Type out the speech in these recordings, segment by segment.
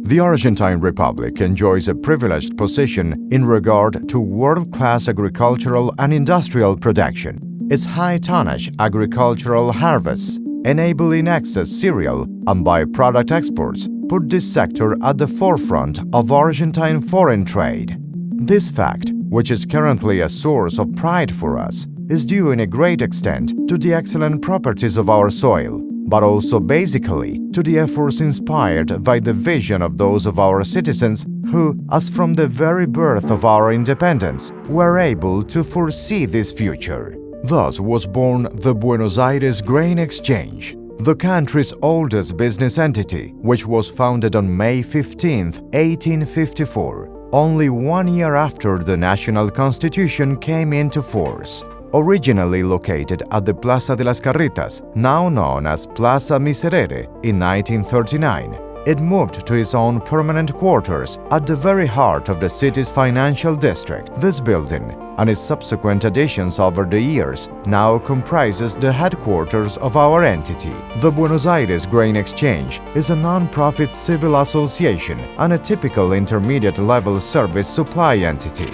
The Argentine Republic enjoys a privileged position in regard to world-class agricultural and industrial production. Its high-tonnage agricultural harvests, enabling excess cereal and byproduct exports, put this sector at the forefront of Argentine foreign trade. This fact, which is currently a source of pride for us, is due in a great extent to the excellent properties of our soil, but also basically to the efforts inspired by the vision of those of our citizens who, as from the very birth of our independence, were able to foresee this future. Thus was born the Buenos Aires Grain Exchange, the country's oldest business entity, which was founded on May 15, 1854, only 1 year after the national constitution came into force. Originally located at the Plaza de las Carritas, now known as Plaza Miserere, in 1939, it moved to its own permanent quarters at the very heart of the city's financial district. This building, and its subsequent additions over the years, now comprises the headquarters of our entity. The Buenos Aires Grain Exchange is a non-profit civil association and a typical intermediate-level service supply entity.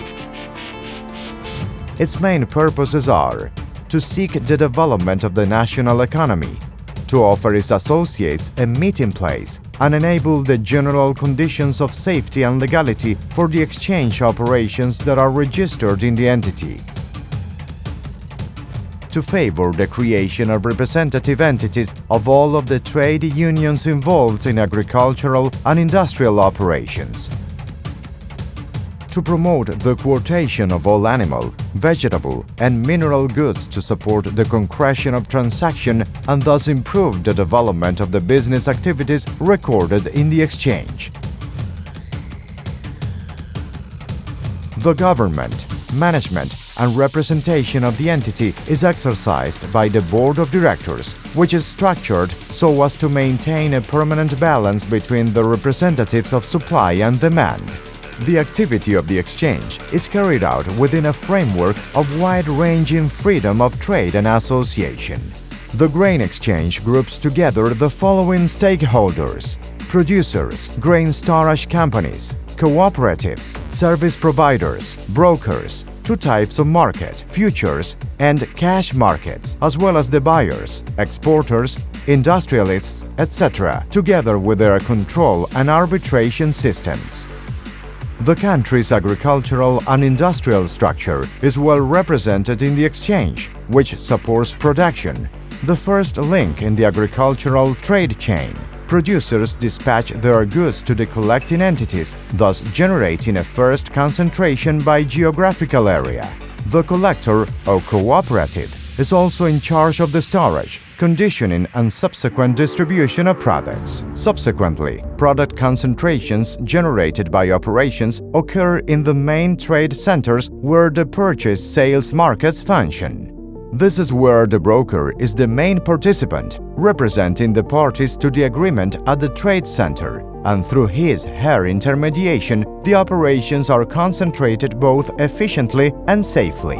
Its main purposes are to seek the development of the national economy, to offer its associates a meeting place and enable the general conditions of safety and legality for the exchange operations that are registered in the entity, to favor the creation of representative entities of all of the trade unions involved in agricultural and industrial operations, to promote the quotation of all animal, vegetable, and mineral goods to support the concretion of transaction and thus improve the development of the business activities recorded in the exchange. The government, management, and representation of the entity is exercised by the Board of Directors, which is structured so as to maintain a permanent balance between the representatives of supply and demand. The activity of the exchange is carried out within a framework of wide-ranging freedom of trade and association. The grain exchange groups together the following stakeholders: producers, grain storage companies, cooperatives, service providers, brokers, two types of market, futures and cash markets, as well as the buyers, exporters, industrialists, etc., together with their control and arbitration systems. The country's agricultural and industrial structure is well represented in the exchange, which supports production, the first link in the agricultural trade chain. Producers dispatch their goods to the collecting entities, thus generating a first concentration by geographical area. The collector, or cooperative, is also in charge of the storage, conditioning and subsequent distribution of products. Subsequently, product concentrations generated by operations occur in the main trade centers where the purchase-sales markets function. This is where the broker is the main participant, representing the parties to the agreement at the trade center, and through his/her intermediation, the operations are concentrated both efficiently and safely.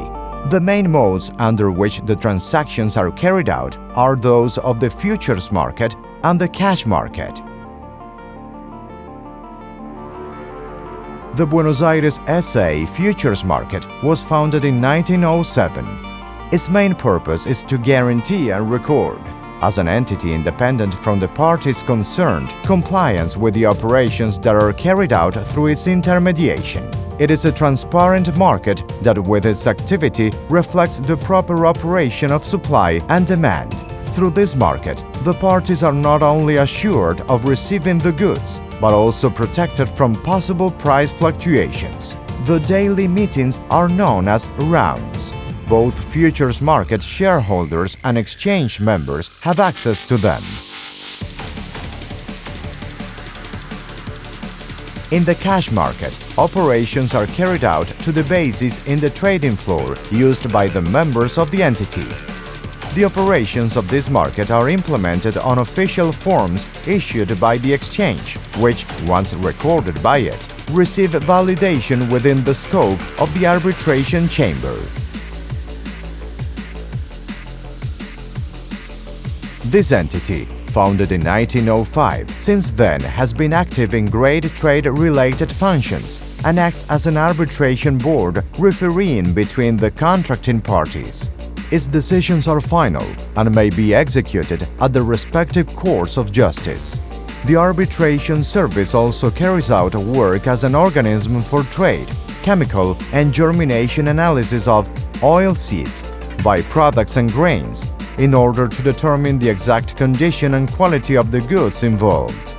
The main modes under which the transactions are carried out are those of the futures market and the cash market. The Buenos Aires S.A. futures market was founded in 1907. Its main purpose is to guarantee and record, as an entity independent from the parties concerned, compliance with the operations that are carried out through its intermediation. It is a transparent market that with its activity reflects the proper operation of supply and demand. Through this market, the parties are not only assured of receiving the goods, but also protected from possible price fluctuations. The daily meetings are known as rounds. Both futures market shareholders and exchange members have access to them. In the cash market, operations are carried out to the basis in the trading floor used by the members of the entity. The operations of this market are implemented on official forms issued by the exchange, which, once recorded by it, receive validation within the scope of the arbitration chamber. This entity, Founded in 1905, since then has been active in great trade-related functions and acts as an arbitration board refereeing between the contracting parties. Its decisions are final and may be executed at the respective courts of justice. The arbitration service also carries out work as an organism for trade, chemical and germination analysis of oil seeds, byproducts and grains, in order to determine the exact condition and quality of the goods involved.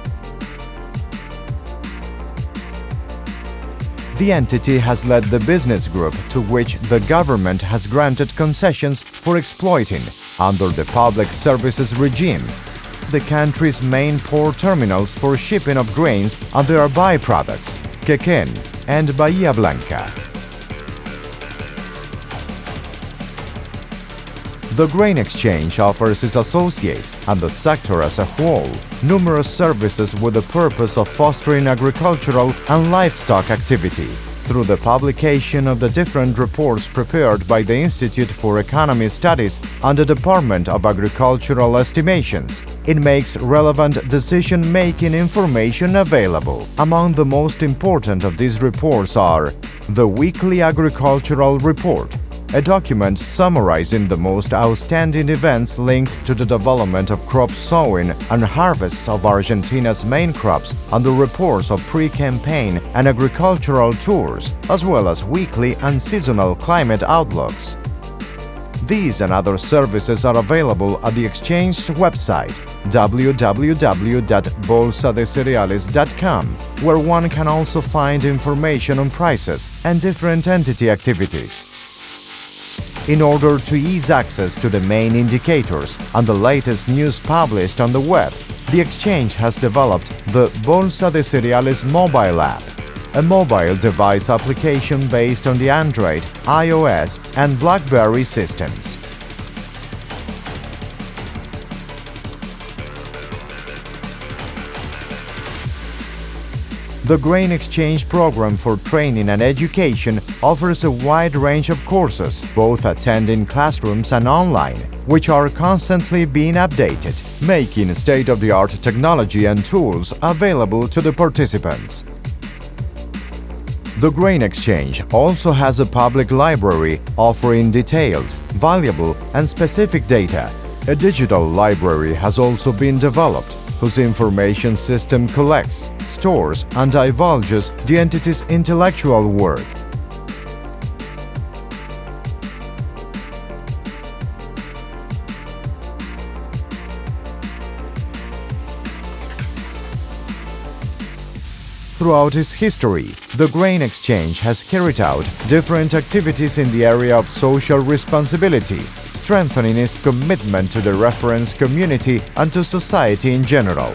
The entity has led the business group to which the government has granted concessions for exploiting, under the public services regime, the country's main port terminals for shipping of grains and their byproducts, Quequén and Bahía Blanca. The grain exchange offers its associates and the sector as a whole numerous services with the purpose of fostering agricultural and livestock activity. Through the publication of the different reports prepared by the Institute for Economy Studies and the Department of Agricultural Estimations, it makes relevant decision-making information available. Among the most important of these reports are the Weekly Agricultural Report, a document summarizing the most outstanding events linked to the development of crop sowing and harvests of Argentina's main crops, and the reports of pre-campaign and agricultural tours, as well as weekly and seasonal climate outlooks. These and other services are available at the exchange's website www.bolsadecereales.com, where one can also find information on prices and different entity activities. In order to ease access to the main indicators and the latest news published on the web, the exchange has developed the Bolsa de Cereales mobile app, a mobile device application based on the Android, iOS, and BlackBerry systems. The Grain Exchange Program for Training and Education offers a wide range of courses, both attended in classrooms and online, which are constantly being updated, making state-of-the-art technology and tools available to the participants. The Grain Exchange also has a public library offering detailed, valuable, and specific data. A digital library has also been developed, whose information system collects, stores, and divulges the entity's intellectual work. Throughout its history, the Grain Exchange has carried out different activities in the area of social responsibility, strengthening its commitment to the reference community and to society in general.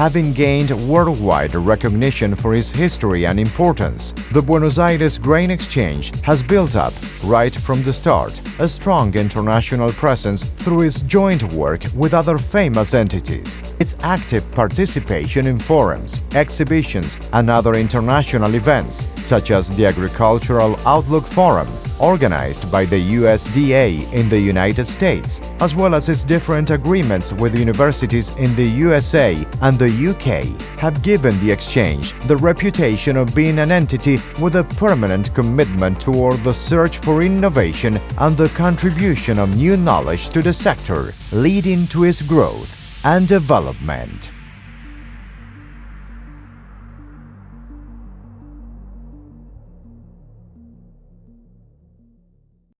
Having gained worldwide recognition for its history and importance, the Buenos Aires Grain Exchange has built up, right from the start, a strong international presence through its joint work with other famous entities. Its active participation in forums, exhibitions, and other international events, such as the Agricultural Outlook Forum, organized by the USDA in the United States, as well as its different agreements with universities in the USA and the UK, have given the exchange the reputation of being an entity with a permanent commitment toward the search for innovation and the contribution of new knowledge to the sector, leading to its growth and development.